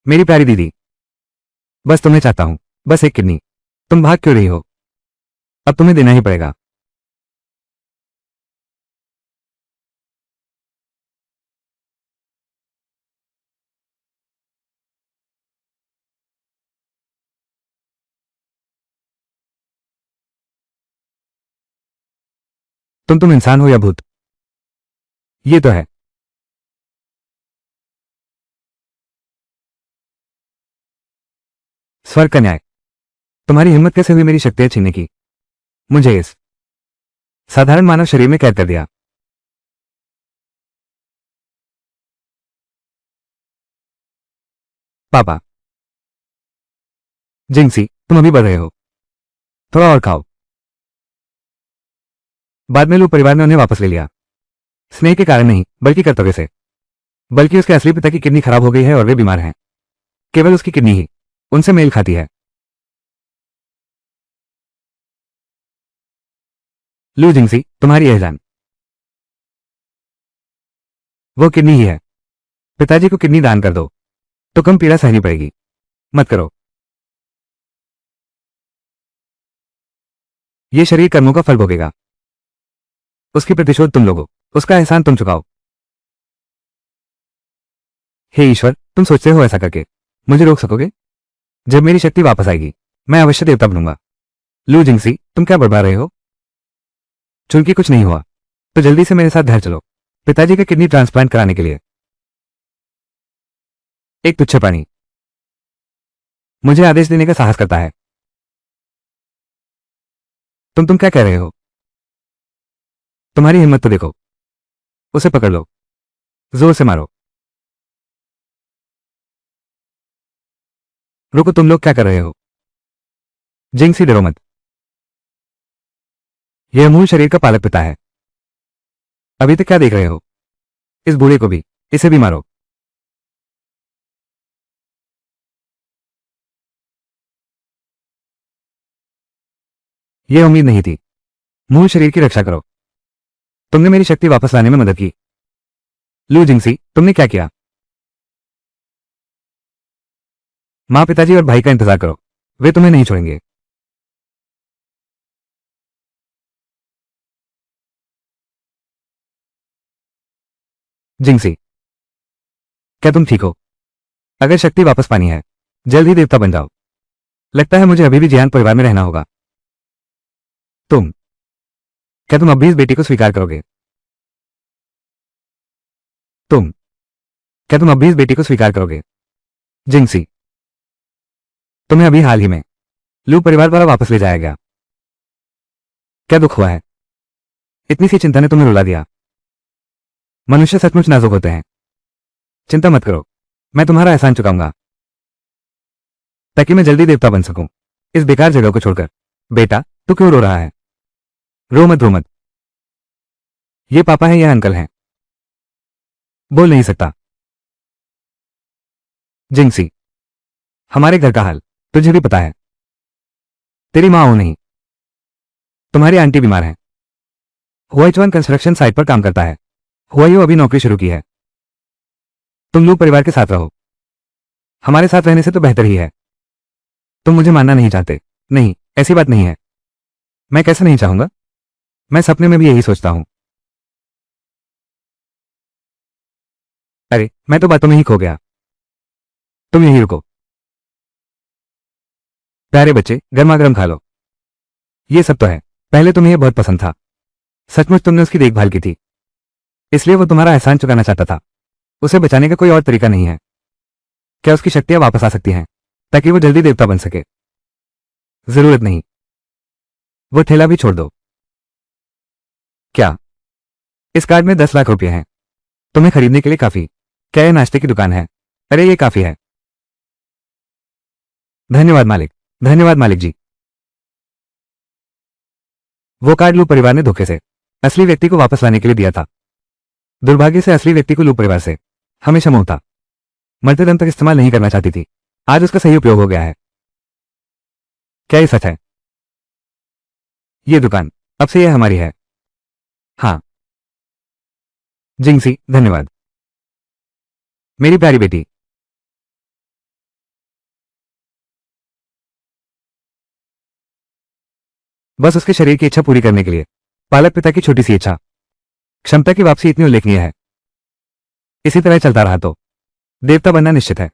मेरी प्यारी दीदी, बस तुम्हें चाहता हूं, बस एक किडनी। तुम भाग क्यों रही हो? अब तुम्हें देना ही पड़ेगा। तुम इंसान हो या भूत? ये तो है। स्वर्ग का न्याय। तुम्हारी हिम्मत कैसे हुई मेरी शक्तियां छीनने की? मुझे इस साधारण मानव शरीर में कैद कर दिया। पापा। जिंक्सी, तुम अभी बढ़ रहे हो। थोड़ा और खाओ। बाद में लू परिवार ने उन्हें वापस ले लिया। स्नेह के कारण नहीं, बल्कि कर्तव्य से। बल्कि उसके असली पिता की किडनी खराब हो गई है और वे बीमार हैं। केवल उसकी किडनी ही उनसे मेल खाती है। लू जिंक्सी, तुम्हारी यह जान, वो किडनी ही है। पिताजी को किडनी दान कर दो तो कम पीड़ा सहनी पड़ेगी। मत करो। ये शरीर कर्मों का फल भोगेगा। उसकी प्रतिशोध तुम लोगो, उसका एहसान तुम चुकाओ। हे ईश्वर, तुम सोचते हो ऐसा करके मुझे रोक सकोगे? जब मेरी शक्ति वापस आएगी, मैं अवश्य देवता बनूंगा। लू जिंक्सी, तुम क्या बड़बड़ा रहे हो? चूंकि कुछ नहीं हुआ, तो जल्दी से मेरे साथ घर चलो, पिताजी का किडनी ट्रांसप्लांट कराने के लिए। एक तुच्छ प्राणी मुझे आदेश देने का साहस करता है। तुम क्या कह रहे हो? तुम्हारी हिम्मत तो देखो। उसे पकड़ लो, जोर से मारो। रुको, तुम लोग क्या कर रहे हो? जिंक्सी, डरो मत। यह मूल शरीर का पालक पिता है। अभी तक क्या देख रहे हो? इस बूढ़े को भी, इसे भी मारो। यह उम्मीद नहीं थी। मूल शरीर की रक्षा करो। तुमने मेरी शक्ति वापस लाने में मदद की। लू जिंक्सी, तुमने क्या किया? माँ, पिताजी और भाई का इंतजार करो, वे तुम्हें नहीं छोड़ेंगे। जिंक्सी, क्या तुम ठीक हो? अगर शक्ति वापस पानी है, जल्द ही देवता बन जाओ। लगता है मुझे अभी भी जियान परिवार में रहना होगा। तुम क्या तुम अब भी इस बेटी को स्वीकार करोगे? तुम क्या तुम अब भी इस बेटी को स्वीकार करोगे? जिंक्सी, तुम्हें अभी हाल ही में लू परिवार द्वारा वापस ले जाया गया। क्या दुख हुआ है? इतनी सी चिंता ने तुम्हें रुला दिया। मनुष्य सचमुच नाजुक होते हैं। चिंता मत करो, मैं तुम्हारा एहसान चुकाऊंगा, ताकि मैं जल्दी देवता बन सकूं इस बेकार जगह को छोड़कर। बेटा, तू क्यों रो रहा है? रो मत, रो मत। ये पापा हैं या अंकल हैं? बोल नहीं सकता। जिंक्सी, हमारे घर का हाल तुझे भी पता है। तेरी माँ हो नहीं, तुम्हारी आंटी बीमार है। हुआईचुआन कंस्ट्रक्शन साइट पर काम करता है। हुआईओ अभी नौकरी शुरू की है। तुम लोग परिवार के साथ रहो। हमारे साथ रहने से तो बेहतर ही है। तुम मुझे मानना नहीं चाहते। नहीं, ऐसी बात नहीं है। मैं कैसे नहीं चाहूंगा? मैं सपने में भी यही सोचता हूं। अरे, मैं तो बातों में ही खो गया। तुम यहीं रुको। प्यारे बच्चे, गर्मा गर्म खा लो। ये सब तो है। पहले तुम्हें यह बहुत पसंद था। सचमुच तुमने उसकी देखभाल की थी, इसलिए वो तुम्हारा एहसान चुकाना चाहता था। उसे बचाने का कोई और तरीका नहीं है। क्या उसकी शक्तियां वापस आ सकती हैं, ताकि वो जल्दी देवता बन सके? जरूरत नहीं। वो ठेला भी छोड़ दो। क्या इस कार्ड में 10 लाख रुपए हैं तुम्हें खरीदने के लिए? काफी? क्या यह नाश्ते की दुकान है? अरे, ये काफी है। धन्यवाद मालिक। धन्यवाद मालिक जी। वो कार्ड लू परिवार ने धोखे से असली व्यक्ति को वापस लाने के लिए दिया था। दुर्भाग्य से असली व्यक्ति को लू परिवार से हमेशा मोह था। मरते दम तक इस्तेमाल नहीं करना चाहती थी। आज उसका सही उपयोग हो गया है। क्या ये सच है? ये दुकान अब से यह हमारी है। हाँ। जिंक्सी, धन्यवाद। मेरी प्यारी बेटी। बस उसके शरीर की इच्छा पूरी करने के लिए। पालक पिता की छोटी सी इच्छा, क्षमता की वापसी इतनी उल्लेखनीय है। इसी तरह चलता रहा तो देवता बनना निश्चित है।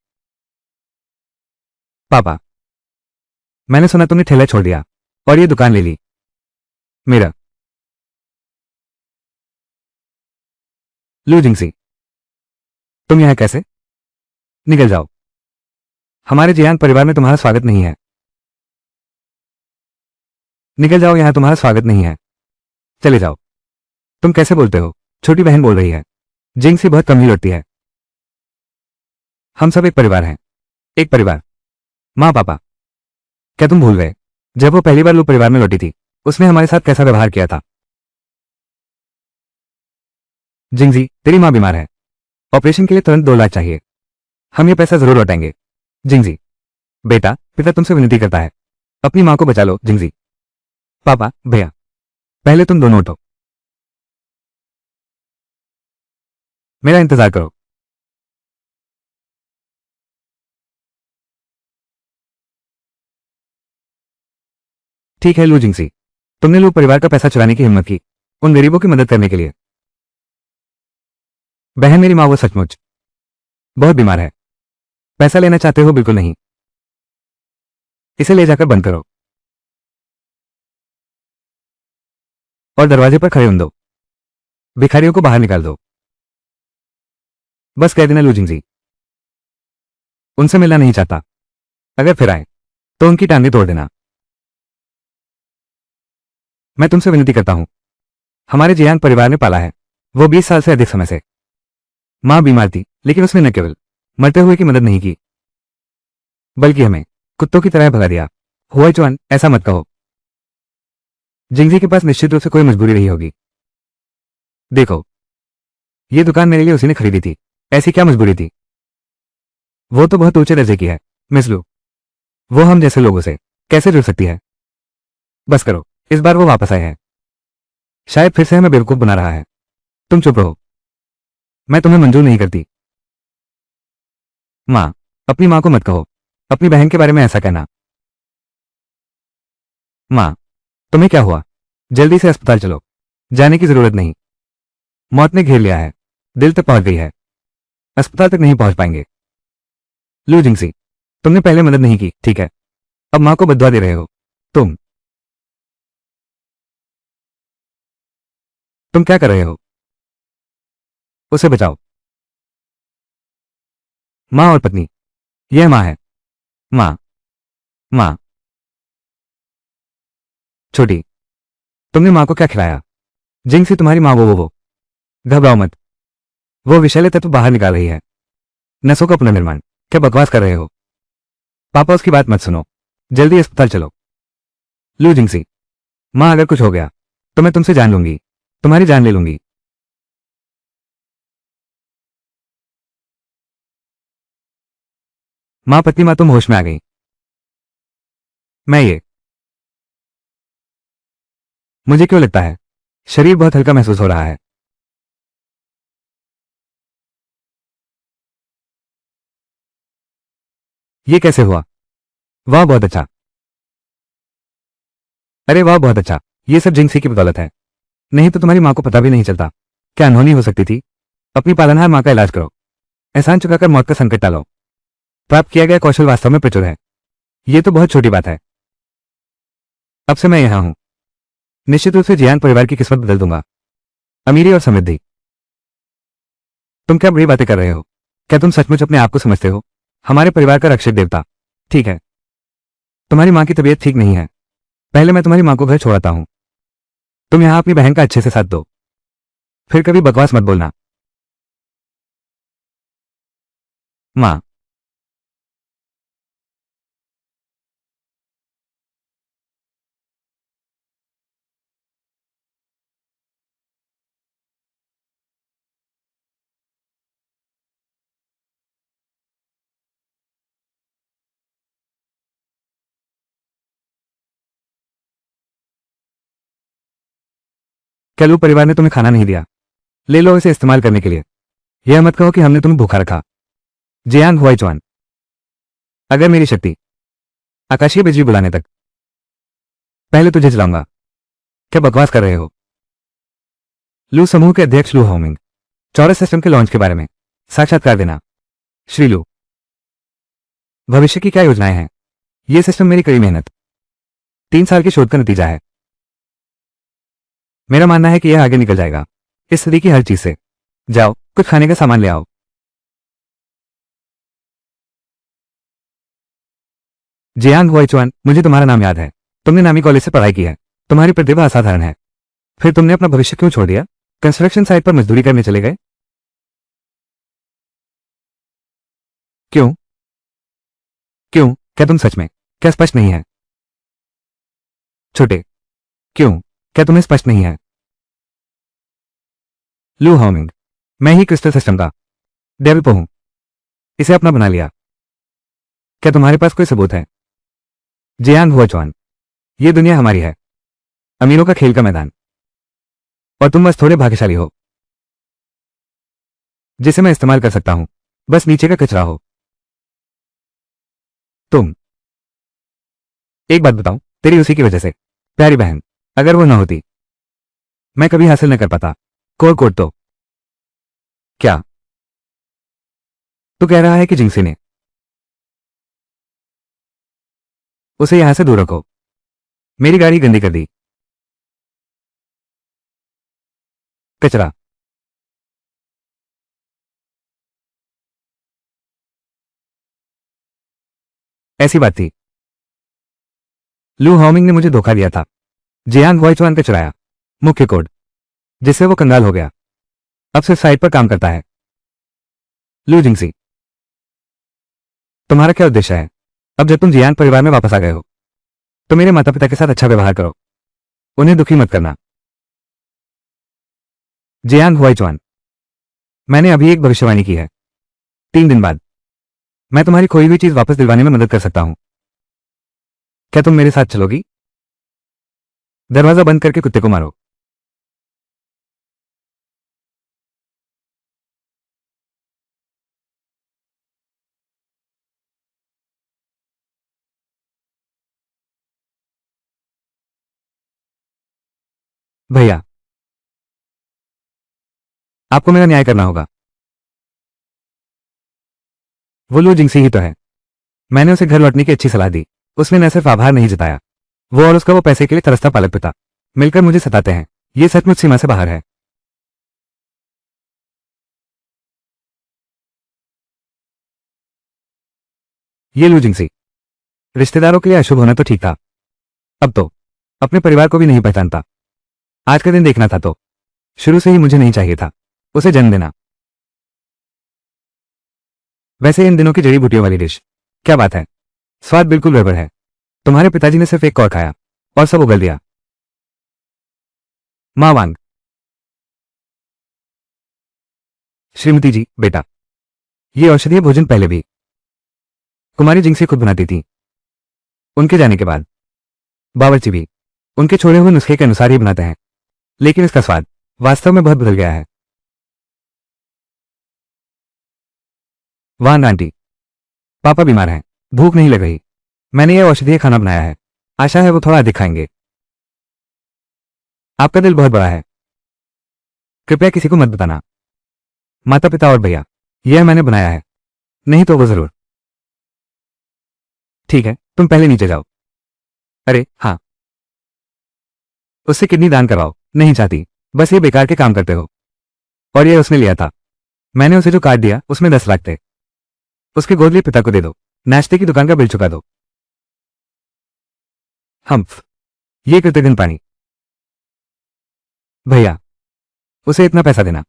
पापा, मैंने सुना तुमने ठेला छोड़ दिया और ये दुकान ले ली। मेरा लू जिंगसी, तुम यहां कैसे? निकल जाओ। हमारे जियांग परिवार में तुम्हारा स्वागत नहीं है। निकल जाओ, यहां तुम्हारा स्वागत नहीं है। चले जाओ। तुम कैसे बोलते हो? छोटी बहन बोल रही है। जिंगसी बहुत कम ही लौटती है। हम सब एक परिवार हैं। एक परिवार। माँ पापा, क्या तुम भूल गए जब वो पहली बार लू परिवार में लौटी थी उसने हमारे साथ कैसा व्यवहार किया था? जिंगजी, तेरी माँ बीमार है। ऑपरेशन के लिए तुरंत 2 लाख चाहिए। हम ये पैसा जरूर लौटाएंगे। जिंगजी, बेटा, पिता तुमसे विनती करता है, अपनी माँ को बचा लो। जिंगजी, पापा, भैया, पहले तुम दोनों उठो, मेरा इंतजार करो। ठीक है लू जिंगसी, तुमने लू परिवार का पैसा चुराने की हिम्मत की उन गरीबों की मदद करने के लिए। बहन मेरी माँ वो सचमुच बहुत बीमार है। पैसा लेना चाहते हो? बिल्कुल नहीं। इसे ले जाकर बंद करो और दरवाजे पर खड़े उन दो भिखारियों को बाहर निकाल दो। बस कह देना लू जिंगजी, उनसे मिलना नहीं चाहता। अगर फिर आए तो उनकी टांगें तोड़ देना। मैं तुमसे विनती करता हूं, हमारे जियांग परिवार ने पाला है वो 20 साल से अधिक समय से। मां बीमार थी लेकिन उसने न केवल मरते हुए की मदद नहीं की बल्कि हमें कुत्तों की तरह भगा दिया। हुआ चुआन, ऐसा मत कहो। जिंगजी के पास निश्चित रूप से कोई मजबूरी रही होगी। देखो, ये दुकान मेरे लिए उसी ने खरीदी थी। ऐसी क्या मजबूरी थी? वो तो बहुत ऊंचे दर्जे की है मिस लू। वो हम जैसे लोगों से कैसे जुड़ सकती है? बस करो, इस बार वो वापस आए हैं। शायद फिर से हमें बेवकूफ बना रहा है। तुम चुप रहो, मैं तुम्हें मंजूर नहीं करती। माँ, अपनी माँ को मत कहो अपनी बहन के बारे में ऐसा कहना। माँ, तुम्हें क्या हुआ? जल्दी से अस्पताल चलो। जाने की जरूरत नहीं, मौत ने घेर लिया है, दिल तक पहुंच गई है, अस्पताल तक नहीं पहुंच पाएंगे। लू जिंगसी, तुमने पहले मदद नहीं की, ठीक है, अब माँ को बद्दुआ दे रहे हो। तुम क्या कर रहे हो? उसे बचाओ। माँ और पत्नी, यह माँ है। माँ, माँ, छोटी, तुमने माँ को क्या खिलाया? जिंगसी, तुम्हारी माँ वो घबराओ मत, वो विषैले तत्व बाहर निकाल रही है। नसों का पुनर्निर्माण। क्या बकवास कर रहे हो? पापा, उसकी बात मत सुनो, जल्दी अस्पताल चलो। लू जिंगसी, माँ अगर कुछ हो गया तो मैं तुमसे जान लूंगी, तुम्हारी जान ले लूंगी। माँ, पत्नी, माँ तुम होश में आ गई। मैं मुझे क्यों लगता है शरीर बहुत हल्का महसूस हो रहा है। ये कैसे हुआ? वाह, बहुत अच्छा। अरे वाह, बहुत अच्छा। ये सब जिंगसी की बदौलत है, नहीं तो तुम्हारी माँ को पता भी नहीं चलता। क्या अनहोनी हो सकती थी? अपनी पालनहार माँ का इलाज करो, एहसान चुकाकर मौत का संकट टालो। प्राप्त किया गया कौशल वास्तव में प्रचुर है। ये तो बहुत छोटी बात है। अब से मैं यहां हूं, निश्चित रूप से जियांग परिवार की किस्मत बदल दूंगा। अमीरी और समृद्धि। तुम क्या बुरी बातें कर रहे हो? क्या तुम सचमुच अपने आप को समझते हो हमारे परिवार का रक्षक देवता? ठीक है, तुम्हारी माँ की तबीयत ठीक नहीं है, पहले मैं तुम्हारी माँ को घर छोड़ाता हूं। तुम यहां अपनी बहन का अच्छे से साथ दो, फिर कभी बकवास मत बोलना। माँ, क्या लू परिवार ने तुम्हें खाना नहीं दिया? ले लो इसे इस्तेमाल करने के लिए। यह मत कहो कि हमने तुम्हें भूखा रखा। जियांग हुआईचुआन, अगर मेरी शक्ति आकाशीय बिजली बुलाने तक, पहले तुझे जलाऊंगा। क्या बकवास कर रहे हो? लू समूह के अध्यक्ष लू हाओमिंग। चौरस सिस्टम के लॉन्च के बारे में साक्षात्कार देना। श्री लू, भविष्य की क्या योजनाएं हैं? यह सिस्टम मेरी कड़ी मेहनत 3 साल की शोध का नतीजा है। मेरा मानना है कि यह आगे निकल जाएगा इस सदी की हर चीज से। जाओ, कुछ खाने का सामान ले आओ। जियांग हुआइचुआन, मुझे तुम्हारा नाम याद है। तुमने नामी कॉलेज से पढ़ाई की है। तुम्हारी प्रतिभा असाधारण है। फिर तुमने अपना भविष्य क्यों छोड़ दिया? कंस्ट्रक्शन साइट पर मजदूरी करने चले गए? क्यों? क्यों? क्या तुम सच में क्या स्पष्ट नहीं है? छोटे, क्यों? क्या तुम्हें स्पष्ट नहीं है? लू हाओमिंग, मैं ही क्रिस्टल सिस्टम का डेवलपर हूं। इसे अपना बना लिया। क्या तुम्हारे पास कोई सबूत है? जियांग हुआचुआन, ये दुनिया हमारी है, अमीरों का खेल का मैदान, और तुम बस थोड़े भाग्यशाली हो जिसे मैं इस्तेमाल कर सकता हूं। बस नीचे का कचरा हो तुम। एक बात बताऊं, तेरी उसी की वजह से प्यारी बहन, अगर वो ना होती मैं कभी हासिल न कर पाता कोर कोड। तो क्या तू कह रहा है कि जिंगसी ने उसे यहां से दूर रखो? मेरी गाड़ी गंदी कर दी। कचरा। ऐसी बात थी। लू हाओमिंग ने मुझे धोखा दिया था। जियांग हुआइचुआन का चुराया मुख्य कोड, जिससे वो कंगाल हो गया। अब सिर्फ साइट पर काम करता है। लू जिंगसी, तुम्हारा क्या उद्देश्य है? अब जब तुम जियांग परिवार में वापस आ गए हो तो मेरे माता पिता के साथ अच्छा व्यवहार करो, उन्हें दुखी मत करना। जियांग हुआइचुआन, मैंने अभी एक भविष्यवाणी की है। 3 दिन बाद मैं तुम्हारी खोई हुई चीज वापस दिलवाने में मदद कर सकता हूं। क्या तुम मेरे साथ चलोगी? दरवाजा बंद करके कुत्ते को मारो। भैया, आपको मेरा न्याय करना होगा। वो लू जिंगसी ही तो है। मैंने उसे घर लौटने की अच्छी सलाह दी। उसने न सिर्फ आभार नहीं जताया, वो और उसका वो पैसे के लिए तरसता पालक पिता मिलकर मुझे सताते हैं। ये सचमुच सीमा से बाहर है। ये लू जिंगसी रिश्तेदारों के लिए अशुभ होना तो ठीक था, अब तो अपने परिवार को भी नहीं पहचानता। आज का दिन देखना था तो शुरू से ही मुझे नहीं चाहिए था उसे जन्म देना। वैसे इन दिनों की जड़ी बूटियों वाली डिश, क्या बात है, स्वाद बिल्कुल गड़बड़ है। तुम्हारे पिताजी ने सिर्फ एक कौर खाया और सब उगल दिया। मां वांग, श्रीमती जी, बेटा, ये औषधीय भोजन पहले भी कुमारी जिंगसी खुद बनाती थी। उनके जाने के बाद बावर्ची भी उनके छोड़े हुए नुस्खे के अनुसार ही बनाते हैं, लेकिन इसका स्वाद वास्तव में बहुत बदल गया है। वांग आंटी, पापा बीमार हैं, भूख नहीं लग रही। मैंने यह औषधीय खाना बनाया है, आशा है वो थोड़ा अधिक खाएंगे। आपका दिल बहुत बड़ा है, कृपया किसी को मत बताना। माता पिता और भैया, यह मैंने बनाया है, नहीं तो वो जरूर। ठीक है, तुम पहले नीचे जाओ। अरे हाँ, उससे किडनी दान करवाओ। नहीं चाहती, बस ये बेकार के काम करते हो। और ये उसने लिया था, मैंने उसे जो कार्ड दिया उसमें 10 लाख थे। उसके गोदली पिता को दे दो, नाश्ते की दुकान का बिल चुका दो। हम्फ, ये कृतघ्न पानी। भैया, उसे इतना पैसा देना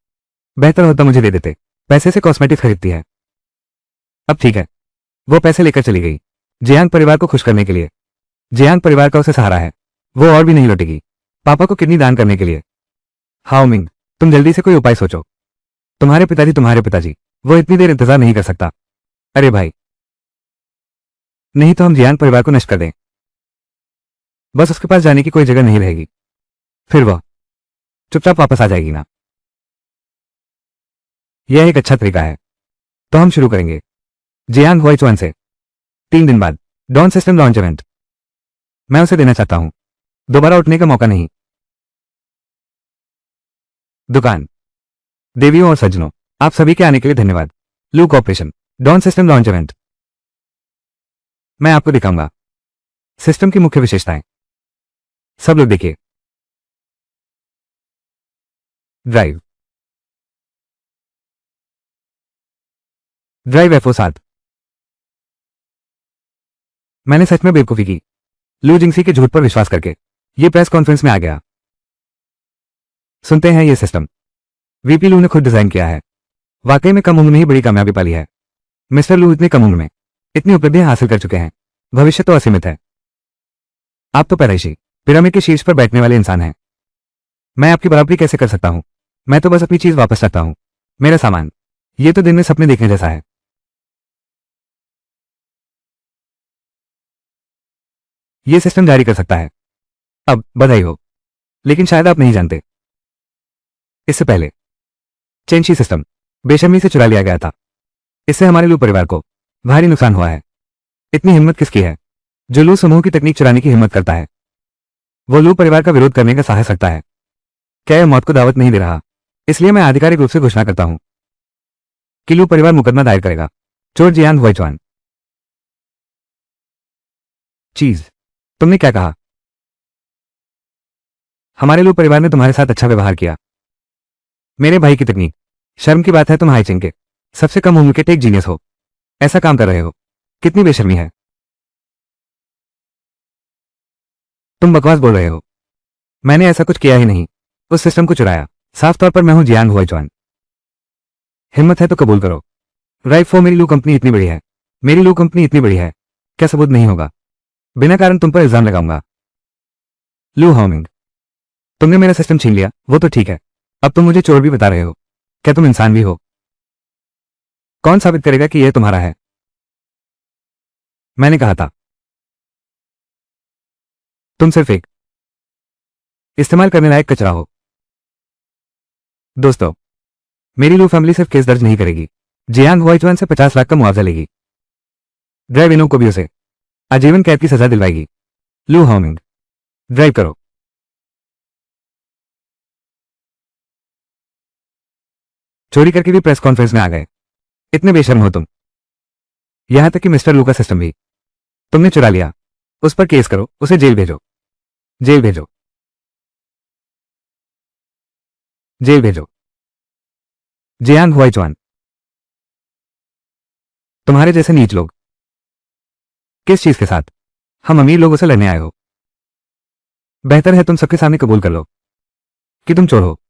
बेहतर होता मुझे दे देते। पैसे से कॉस्मेटिक्स खरीदती है। अब ठीक है, वो पैसे लेकर चली गई जियांग परिवार को खुश करने के लिए। जियांग परिवार का उसे सहारा है, वो और भी नहीं लौटेगी पापा को किडनी दान करने के लिए। हाओमिंग, तुम जल्दी से कोई उपाय सोचो। तुम्हारे पिताजी, वो इतनी देर इंतजार नहीं कर सकता। अरे भाई, नहीं तो हम जियांग परिवार को नष्ट कर दें। बस उसके पास जाने की कोई जगह नहीं रहेगी, फिर वह चुपचाप वापस आ जाएगी ना। यह एक अच्छा तरीका है, तो हम शुरू करेंगे जियांग हुआइचुआन से। 3 दिन बाद डॉन सिस्टम लॉन्च इवेंट। मैं उसे देना चाहता हूं दोबारा उठने का मौका नहीं। दुकान। देवियों और सज्जनों, आप सभी के आने के लिए धन्यवाद। लू कॉर्पोरेशन डॉन सिस्टम लॉन्च इवेंट। मैं आपको दिखाऊंगा सिस्टम की मुख्य विशेषताएं। सब लोग देखिए। Drive FO7। मैंने सच में बेवकूफी की, लू जिंगसी के झूठ पर विश्वास करके ये प्रेस कॉन्फ्रेंस में आ गया। सुनते हैं ये सिस्टम वीपी लू ने खुद डिजाइन किया है। वाकई में कम उम्र में ही बड़ी कामयाबी पाली है। मिस्टर लू इतनी कम उम्र में इतनी उपलब्धियां हासिल कर चुके हैं, भविष्य तो असीमित है। आप तो पैदाइशी पिरामिड के शीर्ष पर बैठने वाले इंसान हैं। मैं आपकी बराबरी कैसे कर सकता हूं? मैं तो बस अपनी चीज वापस रखता हूं, मेरा सामान। ये तो दिन में सपने देखने जैसा है। ये सिस्टम जारी कर सकता है। अब बधाई हो, लेकिन शायद आप नहीं जानते, इससे पहले चेंशी सिस्टम बेशर्मी से चुरा लिया गया था। इससे हमारे लू परिवार को भारी नुकसान हुआ है। इतनी हिम्मत किसकी है जो लू समूह की तकनीक चुराने की हिम्मत करता है? वो लू परिवार का विरोध करने का साहस रखता है। क्या यह मौत को दावत नहीं दे रहा? इसलिए मैं आधिकारिक रूप से घोषणा करता हूं कि लू परिवार मुकदमा दायर करेगा। चोर जियांग हुआइचुआन। चीज, तुमने क्या कहा? हमारे लू परिवार ने तुम्हारे साथ अच्छा व्यवहार किया। मेरे भाई की तकनीक, शर्म की बात है तुम हाईचिंग के सबसे कम उम्र के टेक जीनियस हो, ऐसा काम कर रहे हो। कितनी बेशर्मी है। तुम बकवास बोल रहे हो। मैंने ऐसा कुछ किया ही नहीं, उस सिस्टम को चुराया। साफ तौर पर मैं हूं जियांग हुआइचुआन। हिम्मत है तो कबूल करो। राइफो, मेरी लू कंपनी इतनी बड़ी है, मेरी लू कंपनी इतनी बड़ी है, क्या सबूत नहीं होगा? बिना कारण तुम पर इल्जाम लगाऊंगा। लू हाओमिंग, तुमने मेरा सिस्टम छीन लिया, वो तो ठीक है। अब तुम मुझे चोर भी बता रहे हो। क्या तुम इंसान भी हो? कौन साबित करेगा कि यह तुम्हारा है? मैंने कहा था तुम सिर्फ एक इस्तेमाल करने लायक कचरा हो। दोस्तों, मेरी लू फैमिली सिर्फ केस दर्ज नहीं करेगी, जियांग हुआइचुआन से 50 लाख का मुआवजा लेगी। ड्राइव इनो को भी उसे आजीवन कैद की सजा दिलवाएगी। लू हाओमिंग, ड्राइव करो। चोरी करके भी प्रेस कॉन्फ्रेंस में आ गए। इतने बेशर्म हो तुम। यहां तक कि मिस्टर लू का सिस्टम भी तुमने चुरा लिया। उस पर केस करो, उसे जेल भेजो। जेल भेजो। जेल भेजो। जियांग हुआइचुआन, तुम्हारे जैसे नीच लोग। किस चीज के साथ? हम अमीर लोगों से लड़ने आए हो? बेहतर है तुम सबके सामने कबूल कर लो कि तुम चोर हो।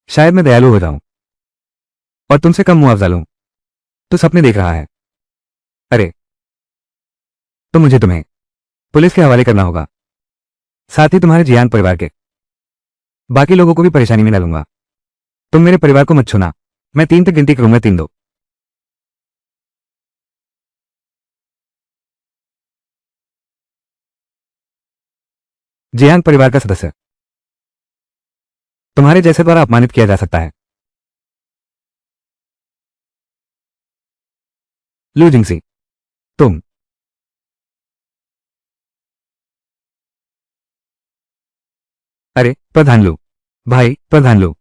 शायद मैं दयालु हो जाऊं और तुमसे कम मुआवजा लूं। तो सपने देख रहा है। अरे, तो मुझे तुम्हें पुलिस के हवाले करना होगा, साथ ही तुम्हारे जियांग परिवार के बाकी लोगों को भी परेशानी में डालूंगा। तुम मेरे परिवार को मत छूना। मैं 3 तक गिनती करूंगा, 3, 2। जियांग परिवार का सदस्य तुम्हारे जैसे द्वारा अपमानित किया जा सकता है। लू जिंगसी, तुम। अरे प्रधान लू, भाई प्रधान लू।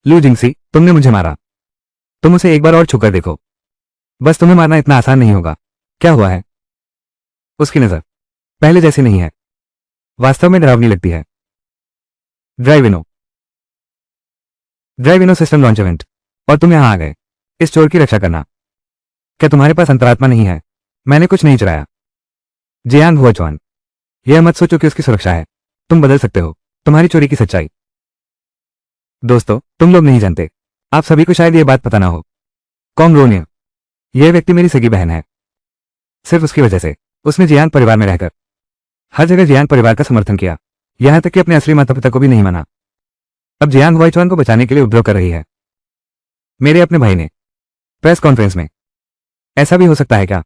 लू जिंगसी, तुमने मुझे मारा। तुम उसे एक बार और छूकर देखो। बस तुम्हें मारना इतना आसान नहीं होगा। क्या हुआ है? उसकी नजर पहले जैसी नहीं है, वास्तव में डरावनी लगती है। ड्राइव इनो। ड्राइव इनो सिस्टम लॉन्च इवेंट, और तुम यहां आ गए इस चोर की रक्षा करना। क्या तुम्हारे पास अंतरात्मा नहीं है? मैंने कुछ नहीं चुराया। जियांग हुआचुआन, यह मत सोचो कि उसकी सुरक्षा है। तुम बदल सकते हो तुम्हारी चोरी की सच्चाई। दोस्तों, तुम लोग नहीं जानते, आप सभी को शायद यह बात पता ना हो। कॉन्ग रोनिया, यह व्यक्ति मेरी सगी बहन है। सिर्फ उसकी वजह से उसने जियांग परिवार में रहकर हर जगह जियांग परिवार का समर्थन किया, यहां तक कि अपने असली माता पिता को भी नहीं माना। अब जियांग हुआइचुआन को बचाने के लिए उपद्रव कर रही है। मेरे अपने भाई ने प्रेस कॉन्फ्रेंस में। ऐसा भी हो सकता है क्या?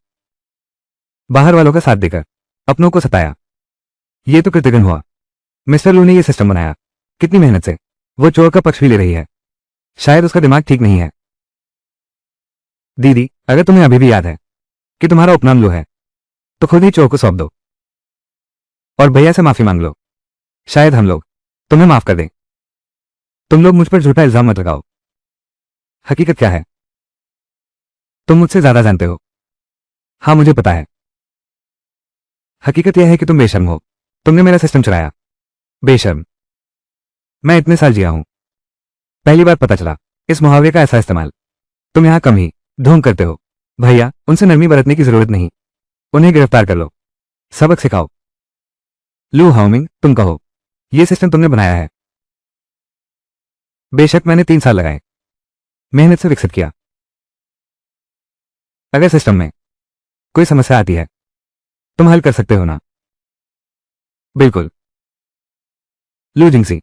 बाहर वालों का साथ देकर अपनों को सताया। ये तो कृतघ्न हुआ। मिस्टर लू ने यह सिस्टम बनाया, कितनी मेहनत से। वो चोर का पक्ष भी ले रही है। शायद उसका दिमाग ठीक नहीं है। दीदी, अगर तुम्हें अभी भी याद है कि तुम्हारा उपनाम लू है, तो खुद ही चोर को सौंप दो और भैया से माफी मांग लो। शायद हम लोग तुम्हें माफ कर दें। तुम लोग मुझ पर झूठा इल्जाम मत लगाओ। हकीकत क्या है? तुम मुझसे ज्यादा जानते हो। हाँ, मुझे पता है। हकीकत यह है कि तुम बेशर्म हो। तुमने मेरा सिस्टम चुराया। बेशर्म। मैं इतने साल जिया हूं, पहली बार पता चला इस मुहावरे का ऐसा इस्तेमाल। तुम यहां कम ही ढोंग करते हो। भैया, उनसे नरमी बरतने की जरूरत नहीं। उन्हें गिरफ्तार कर लो, सबक सिखाओ। लू हाओमिंग, तुम कहो, यह सिस्टम तुमने बनाया है? बेशक, मैंने 3 साल लगाए, मेहनत से विकसित किया। अगर सिस्टम में कोई समस्या आती है, तुम हल कर सकते हो ना? बिल्कुल। लू जिंगसी,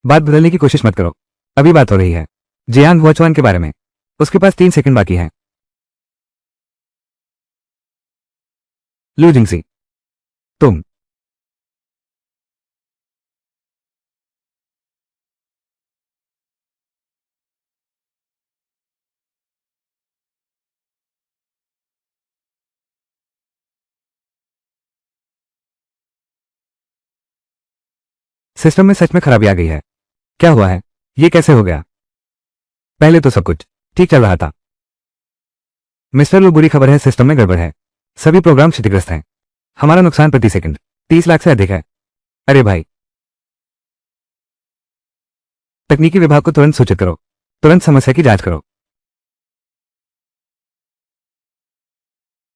बात बदलने की कोशिश मत करो। अभी बात हो रही है जियांग हुआचुआन के बारे में। उसके पास 3 सेकंड बाकी हैं। लू जिंगसी, तुम। सिस्टम में सच में खराबी आ गई है। क्या हुआ है? ये कैसे हो गया? पहले तो सब कुछ ठीक चल रहा था। मिस्टर लू, बुरी खबर है, सिस्टम में गड़बड़ है। सभी प्रोग्राम क्षतिग्रस्त हैं। हमारा नुकसान प्रति सेकंड 30 लाख से अधिक है। अरे भाई, तकनीकी विभाग को तुरंत सूचित करो। तुरंत समस्या की जांच करो।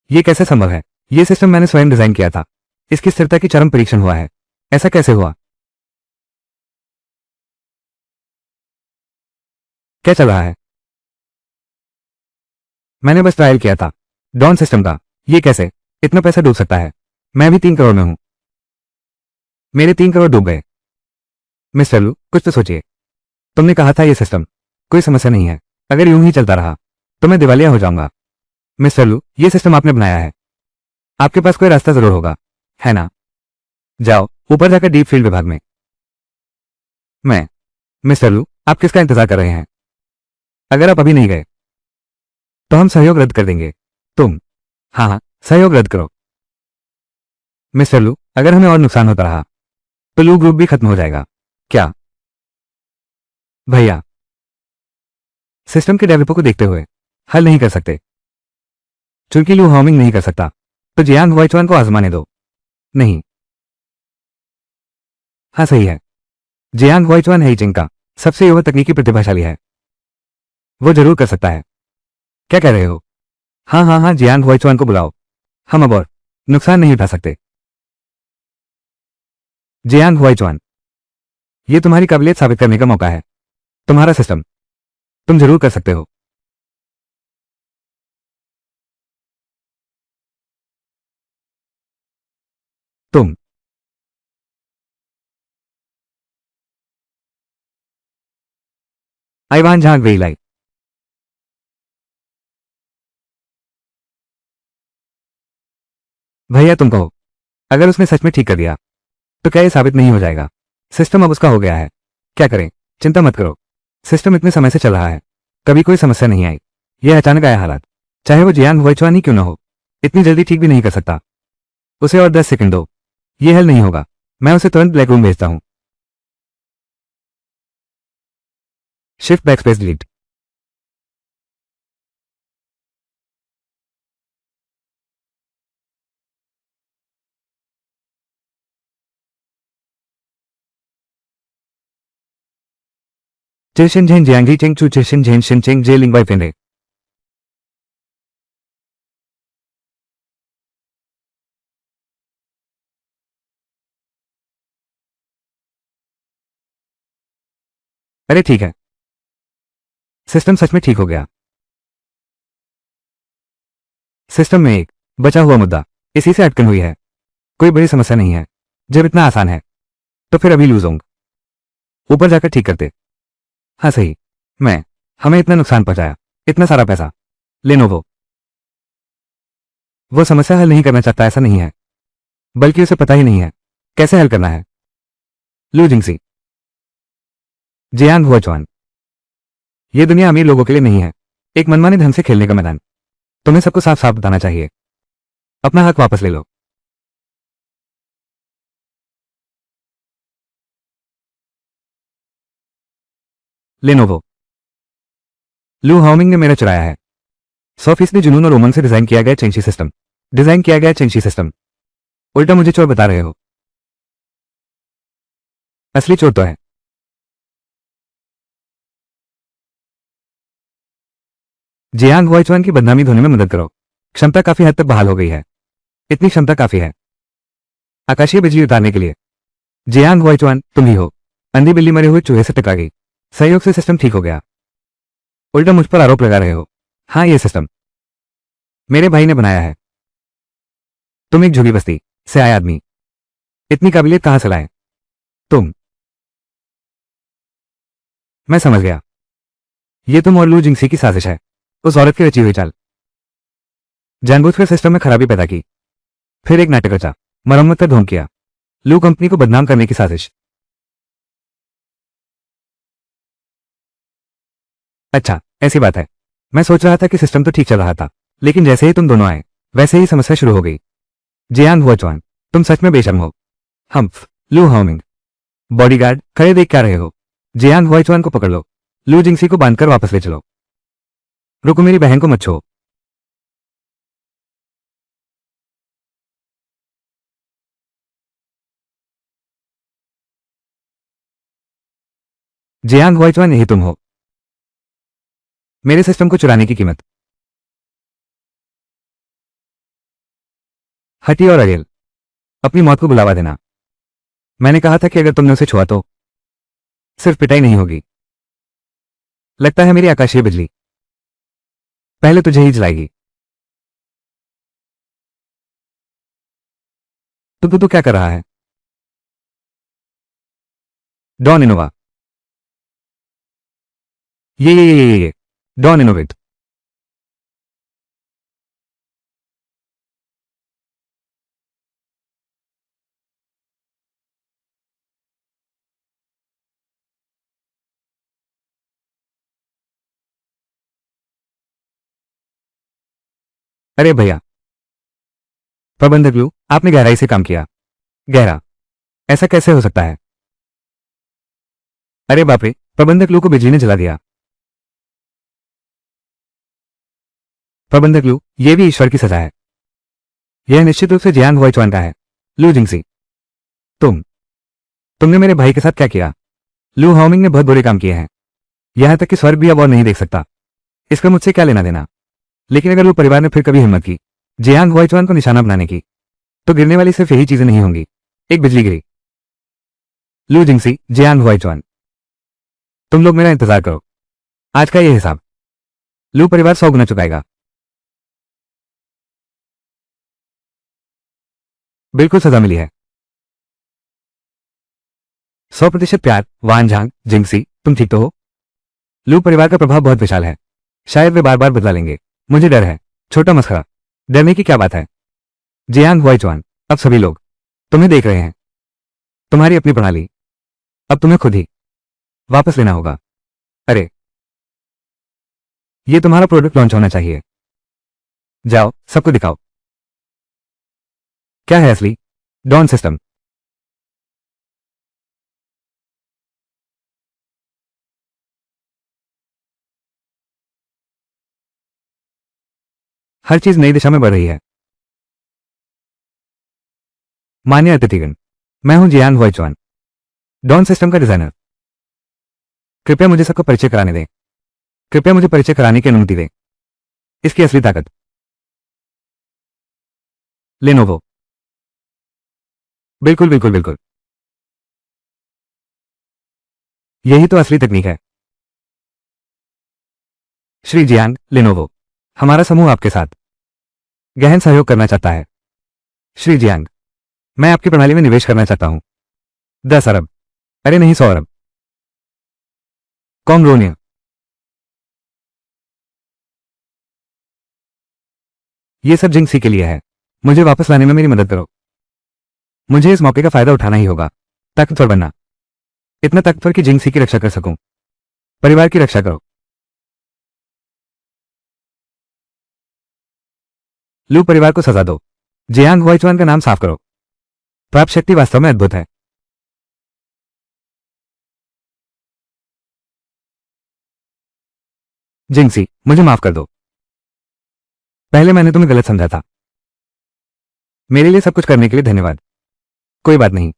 ये कैसे संभव है? ये सिस्टम मैंने स्वयं डिजाइन किया था। इसकी स्थिरता की चरम परीक्षण हुआ है। ऐसा कैसे हुआ? क्या चल रहा है? मैंने बस ट्रायल किया था डॉन सिस्टम का। ये कैसे इतना पैसा डूब सकता है? मैं भी 3 करोड़ में हूं। मेरे 3 करोड़ डूब गए। मिस्टर लू, कुछ तो सोचिए। तुमने कहा था ये सिस्टम कोई समस्या नहीं है। अगर यूं ही चलता रहा तो मैं दिवालिया हो जाऊंगा। मिस्टर लू, ये सिस्टम आपने बनाया है। आपके पास कोई रास्ता जरूर होगा, है ना? जाओ ऊपर जाकर डीप फील्ड विभाग में। मैं। मिस्टर लू, आप किसका इंतजार कर रहे हैं? अगर आप अभी नहीं गए तो हम सहयोग रद्द कर देंगे। तुम। हाँ हाँ, सहयोग रद्द करो। मिस्टर लू, अगर हमें और नुकसान होता रहा तो लू ग्रुप भी खत्म हो जाएगा। क्या? भैया, सिस्टम के डेवलपर को देखते हुए हल नहीं कर सकते। चूंकि लू हार्मिंग नहीं कर सकता तो जियांग वाइचवान को आजमाने दो। नहीं। हाँ, सही है। जियांग वाइचवान है जिंग का सबसे युवा तकनीकी प्रतिभाशाली है। वो जरूर कर सकता है। क्या कह रहे हो? हाँ हाँ हाँ, जियांग वाइचवान को बुलाओ। हम अब और नुकसान नहीं उठा सकते। जियांग वाइचवान, ये तुम्हारी काबिलियत साबित करने का मौका है। तुम्हारा सिस्टम तुम जरूर कर सकते हो। तुम। आईवान झांग वेईलाई। भैया, तुम कहो, अगर उसने सच में ठीक कर दिया तो क्या ये साबित नहीं हो जाएगा? सिस्टम अब उसका हो गया है। क्या करें? चिंता मत करो। सिस्टम इतने समय से चल रहा है, कभी कोई समस्या नहीं आई। यह अचानक आया हालात। चाहे वो जियांग वैचुआन ही क्यों ना हो, इतनी जल्दी ठीक भी नहीं कर सकता। उसे और 10 सेकंड दो। ये हल नहीं होगा। मैं उसे तुरंत ब्लैक रूम भेजता हूं। Shift backspace delete. चेशिन झेन जियांगी चेंग चू चेशिन झेन शिन चेंग जे लिंग बाई फेंडे। अरे ठीक है, सिस्टम सच में ठीक हो गया। सिस्टम में एक बचा हुआ मुद्दा, इसी से अटकन हुई है। कोई बड़ी समस्या नहीं है। जब इतना आसान है तो फिर अभी लूज होंगे। ऊपर जाकर ठीक करते। हाँ सही। मैं। हमें इतना नुकसान पहुंचाया, इतना सारा पैसा। लेनोवो। वो समस्या हल नहीं करना चाहता, ऐसा नहीं है, बल्कि उसे पता ही नहीं है कैसे हल करना है। लू जिंगसी। जियांग हुआचुआन, ये दुनिया अमीर लोगों के लिए नहीं है, एक मनमाने ढंग से खेलने का मैदान। तुम्हें सबको साफ साफ बताना चाहिए। अपना हक वापस ले लो। लेनोवो। लू हाओमिंग ने मेरा चुराया है। 100% जुनून और उमंग से डिजाइन किया गया चेंशी सिस्टम। डिजाइन किया गया चेंशी सिस्टम। उल्टा मुझे चोर बता रहे हो। असली चोर तो है। जियांग हुआइचुआन की बदनामी धोने में मदद करो। क्षमता काफी हद तक बहाल हो गई है। इतनी क्षमता काफी है आकाशीय बिजली उतारने के लिए। जियांग हुआइचुआन, तुम ही हो। अंधी बिल्ली मरे हुए चूहे से टकरा गई। सहयोग से सिस्टम ठीक हो गया। उल्टा मुझ पर आरोप लगा रहे हो। हाँ, ये सिस्टम मेरे भाई ने बनाया है। तुम एक झुगी बस्ती से आए आदमी। इतनी काबिलियत कहां से लाए तुम? मैं समझ गया। ये तुम और लू जिंगसी की साजिश है। उस औरत की रची हुई चाल। जानबूझकर सिस्टम में खराबी पैदा की, फिर एक नाटक रचा, मरम्मत का ढोंग किया। लू कंपनी को बदनाम करने की साजिश। अच्छा, ऐसी बात है। मैं सोच रहा था कि सिस्टम तो ठीक चल रहा था, लेकिन जैसे ही तुम दोनों आए वैसे ही समस्या शुरू हो गई। जियांग हुआचुआन, तुम सच में बेशर्म हो। हम्फ। लू हाओमिंग, बॉडीगार्ड खड़े देख क्या रहे हो? जियांग हुआचुआन को पकड़ लो। लू जिंगसी को बांधकर वापस ले चलो। रुको, मेरी बहन को मत छो। जियांग हुआचुआन, यही तुम हो। मेरे सिस्टम को चुराने की कीमत। हटी और अरियल, अपनी मौत को बुलावा देना। मैंने कहा था कि अगर तुमने उसे छुआ तो सिर्फ पिटाई नहीं होगी। लगता है मेरी आकाशीय बिजली पहले तुझे ही जलाएगी। तू क्या कर रहा है? डॉन इनोवा। ये डॉन इनोवेट। अरे भैया, प्रबंधक लू, आपने गहराई से काम किया। गहरा? ऐसा कैसे हो सकता है? अरे बाप रे, प्रबंधक लू को बिजली ने जला दिया। प्रबंधक लू, ये भी ईश्वर की सजा है। यह निश्चित रूप से जियांग हुआइचुआन का है। लू जिंगसी, तुमने मेरे भाई के साथ क्या किया? लू हाओमिंग ने बहुत बुरे काम किए हैं। यहां तक कि स्वर्ग भी अब और नहीं देख सकता। इसका मुझसे क्या लेना देना? लेकिन अगर वो परिवार ने फिर कभी हिम्मत की जियांग हुआइचुआन को निशाना बनाने की, तो गिरने वाली सिर्फ यही चीजें नहीं होंगी। एक बिजली गिरी। लू जिंगसी, जियांग हुआइचुआन, तुम लोग मेरा इंतजार करो। आज का ये हिसाब लू परिवार 100 गुना चुकाएगा। बिल्कुल सजा मिली है। 100% प्यार। वान झांग, जिंगसी, तुम ठीक तो हो? लू परिवार का प्रभाव बहुत विशाल है। शायद वे बार बार बदला लेंगे। मुझे डर है। छोटा मसखरा। डरने की क्या बात है? जियांग हुआइचुआन, अब सभी लोग तुम्हें देख रहे हैं। तुम्हारी अपनी प्रणाली अब तुम्हें खुद ही वापस लेना होगा। अरे, ये तुम्हारा प्रोडक्ट लॉन्च होना चाहिए। जाओ, सबको दिखाओ। क्या है असली डॉन सिस्टम? हर चीज नई दिशा में बढ़ रही है। मान्य अतिथिगण, मैं हूं जियांग हुआइचुआन, डॉन सिस्टम का डिजाइनर। कृपया मुझे सबको परिचय कराने दें। कृपया मुझे परिचय कराने की अनुमति दें। इसकी असली ताकत। लेनोवो। बिल्कुल बिल्कुल बिल्कुल। यही तो असली तकनीक है। श्री जियांग, लेनोवो, हमारा समूह आपके साथ गहन सहयोग करना चाहता है। श्री जियांग, मैं आपकी प्रणाली में निवेश करना चाहता हूं। 10 अरब। अरे नहीं, 100 अरब। कॉमरोनिया। ये सब जिंगसी के लिए है। मुझे वापस लाने में मेरी मदद करो। मुझे इस मौके का फायदा उठाना ही होगा। ताकतवर बनना, इतना ताकतवर कि जिंगसी की रक्षा कर सकूं। परिवार की रक्षा करो। लू परिवार को सजा दो। जियांग हुआइचुआन का नाम साफ करो। प्राप्त शक्ति वास्तव में अद्भुत है। जिंगसी, मुझे माफ कर दो। पहले मैंने तुम्हें गलत समझा था। मेरे लिए सब कुछ करने के लिए धन्यवाद। कोई बात नहीं।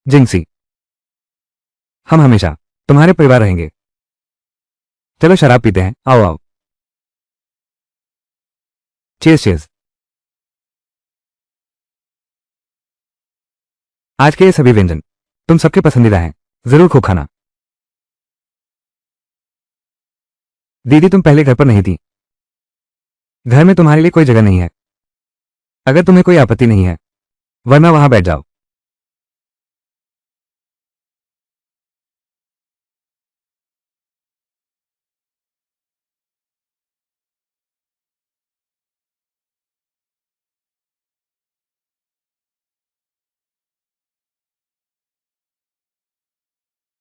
जिंगसी, हम हमेशा तुम्हारे परिवार रहेंगे। चलो शराब पीते हैं, आओ आओ। Cheers cheers. आज के ये सभी व्यंजन तुम सबके पसंदीदा हैं, जरूर खो खाना। दीदी तुम पहले घर पर नहीं थी। घर में तुम्हारे लिए कोई जगह नहीं है, अगर तुम्हें कोई आपत्ति नहीं है, वरना वहां बैठ जाओ।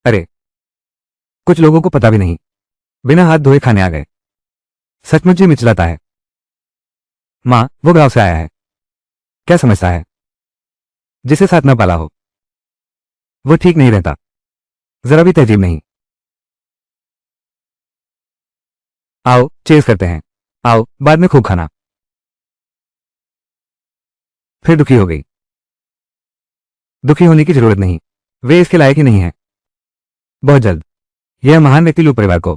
अरे, कुछ लोगों को पता भी नहीं, बिना हाथ धोए खाने आ गए। सचमुच ही मिचलाता है। माँ, वो गांव से आया है, क्या समझता है, जिसे साथ न पाला हो। वो ठीक नहीं रहता, जरा भी तहजीब नहीं। आओ चेस करते हैं, आओ बाद में खूब खाना। फिर दुखी हो गई। दुखी होने की जरूरत नहीं, वे इसके लायक ही नहीं है। बहुत जल्द यह महान व्यक्ति लू परिवार को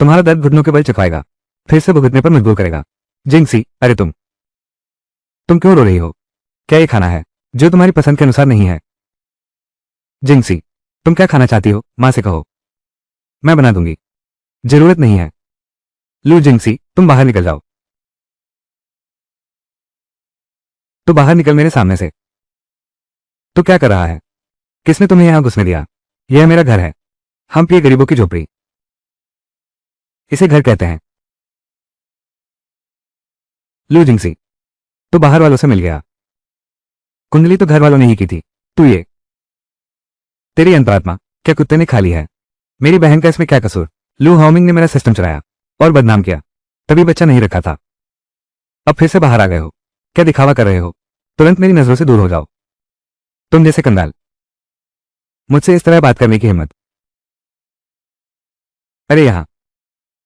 तुम्हारा दर्द घुटनों के बल चखवाएगा, फिर से भुगतने पर मजबूर करेगा। जिंगसी, अरे तुम क्यों रो रही हो? क्या ये खाना है जो तुम्हारी पसंद के अनुसार नहीं है? जिंगसी, तुम क्या खाना चाहती हो, मां से कहो, मैं बना दूंगी। जरूरत नहीं है। लू जिंगसी, तुम बाहर निकल जाओ। तो बाहर निकल मेरे सामने से। तो क्या कर रहा है? किसने तुम्हें यहां घुसने दिया? यह मेरा घर है, हम पिए गरीबों की झोपड़ी, इसे घर कहते हैं। लू जिंगसी, तो बाहर वालों से मिल गया। कुंडली तो घर वालों ने ही की थी। तू ये तेरी अंतरात्मा क्या कुत्ते ने खा ली है? मेरी बहन का इसमें क्या कसूर? लू हाउमिंग ने मेरा सिस्टम चलाया और बदनाम किया, तभी बच्चा नहीं रखा था। अब फिर से बाहर आ गए हो, क्या दिखावा कर रहे हो? तुरंत मेरी नजरों से दूर हो जाओ। तुम जैसे कंगाल, मुझसे इस तरह बात करने की हिम्मत। अरे यहां,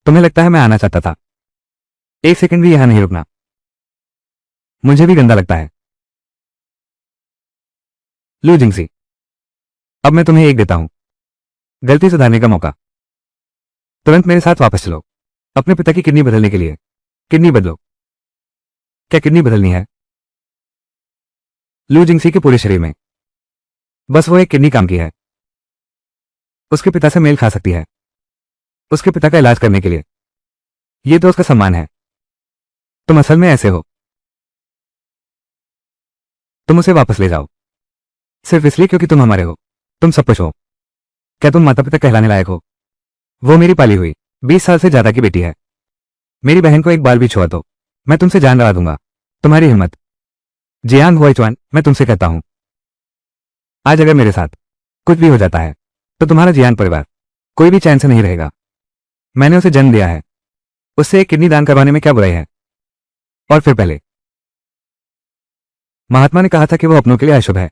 तुम्हें लगता है मैं आना चाहता था? एक सेकंड भी यहां नहीं रुकना, मुझे भी गंदा लगता है। लू जिंगसी, अब मैं तुम्हें एक देता हूं, गलती सुधारने का मौका। तुरंत मेरे साथ वापस चलो, अपने पिता की किडनी बदलने के लिए। किडनी बदलो। क्या किडनी बदलनी है? लू जिंगसी के पूरे शरीर में बस वो एक किडनी काम की है। उसके पिता से मेल खा सकती है, उसके पिता का इलाज करने के लिए। ये तो उसका सम्मान है। तुम असल में ऐसे हो। तुम उसे वापस ले जाओ, सिर्फ इसलिए क्योंकि तुम हमारे हो। तुम सब कुछ हो। क्या तुम माता पिता कहलाने लायक हो? वो मेरी पाली हुई 20 साल से ज्यादा की बेटी है। मेरी बहन को एक बाल भी छुआ तो मैं तुमसे जान लड़ा दूंगा। तुम्हारी हिम्मत। जियांग हुआइचुआन, मैं तुमसे कहता हूं, आज अगर मेरे साथ कुछ भी हो जाता है तो तुम्हारा जियांग परिवार कोई भी चैन से नहीं रहेगा। मैंने उसे जन्म दिया है, उससे एक किडनी दान करवाने में क्या बुराई है? और फिर पहले महात्मा ने कहा था कि वो अपनों के लिए अशुभ है,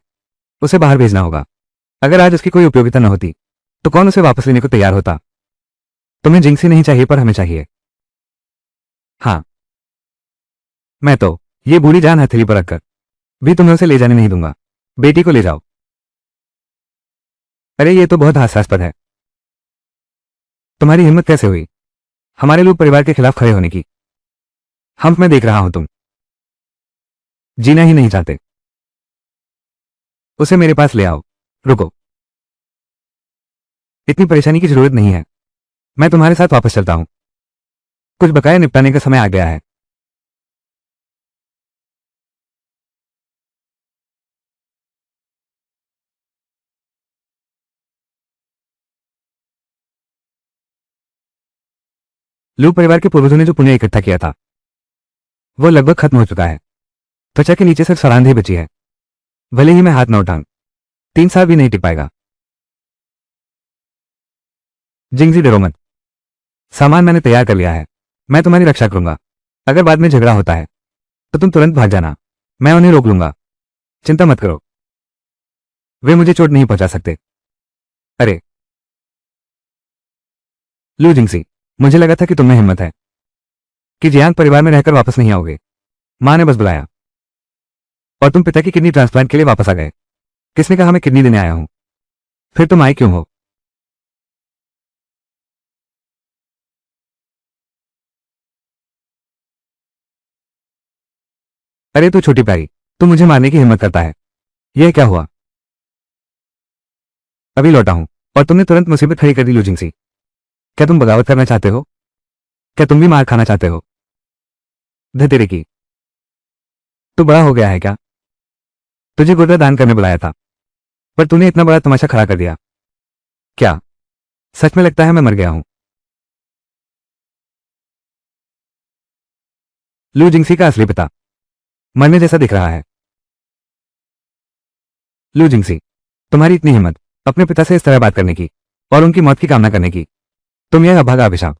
उसे बाहर भेजना होगा। अगर आज उसकी कोई उपयोगिता न होती तो कौन उसे वापस लेने को तैयार होता? तुम्हें जिंगसी नहीं चाहिए, पर हमें चाहिए। हाँ, मैं तो ये बूढ़ी जान हथेली पर रखकर भी तुम्हें उसे ले जाने नहीं दूंगा। बेटी को ले जाओ। अरे ये तो बहुत हास्यास्पद है। तुम्हारी हिम्मत कैसे हुई हमारे लोग परिवार के खिलाफ खड़े होने की? हम मैं देख रहा हूं तुम जीना ही नहीं चाहते। उसे मेरे पास ले आओ। रुको, इतनी परेशानी की जरूरत नहीं है, मैं तुम्हारे साथ वापस चलता हूं। कुछ बकाया निपटाने का समय आ गया है। लू परिवार के पूर्वजों ने जो पुण्य इकट्ठा किया था वो लगभग खत्म हो चुका है। त्वचा के नीचे सिर्फ सरांध ही बची है। भले ही मैं हाथ न उठाऊं, 3 साल भी नहीं टिक पाएगा। जिंगजी, डरो मत, सामान मैंने तैयार कर लिया है, मैं तुम्हारी रक्षा करूंगा। अगर बाद में झगड़ा होता है तो तुम तुरंत भाग जाना, मैं उन्हें रोक लूंगा। चिंता मत करो, वे मुझे चोट नहीं पहुंचा सकते। अरे लू जिंगसी, मुझे लगा था कि तुम्हें हिम्मत है कि जियांग परिवार में रहकर वापस नहीं आओगे। माँ ने बस बुलाया और तुम पिता की किडनी ट्रांसप्लांट के लिए वापस आ गए। किसने कहा मैं किडनी देने आया हूं? फिर तुम आए क्यों हो? अरे तू छोटी प्यारी, तू मुझे मारने की हिम्मत करता है। यह क्या हुआ? अभी लौटा हूं और तुमने तुरंत मुसीबत खड़ी कर दी लूजिंग सी। क्या तुम बगावत करना चाहते हो? क्या तुम भी मार खाना चाहते हो? धतेरे की, तू बड़ा हो गया है क्या? तुझे गुर्दा दान करने बुलाया था पर तूने इतना बड़ा तमाशा खड़ा कर दिया। क्या सच में लगता है मैं मर गया हूं? लू जिंगसी का असली पिता मरने जैसा दिख रहा है। लू जिंगसी, तुम्हारी इतनी हिम्मत अपने पिता से इस तरह बात करने की और उनकी मौत की कामना करने की। तुम यह अभागा अभिशाप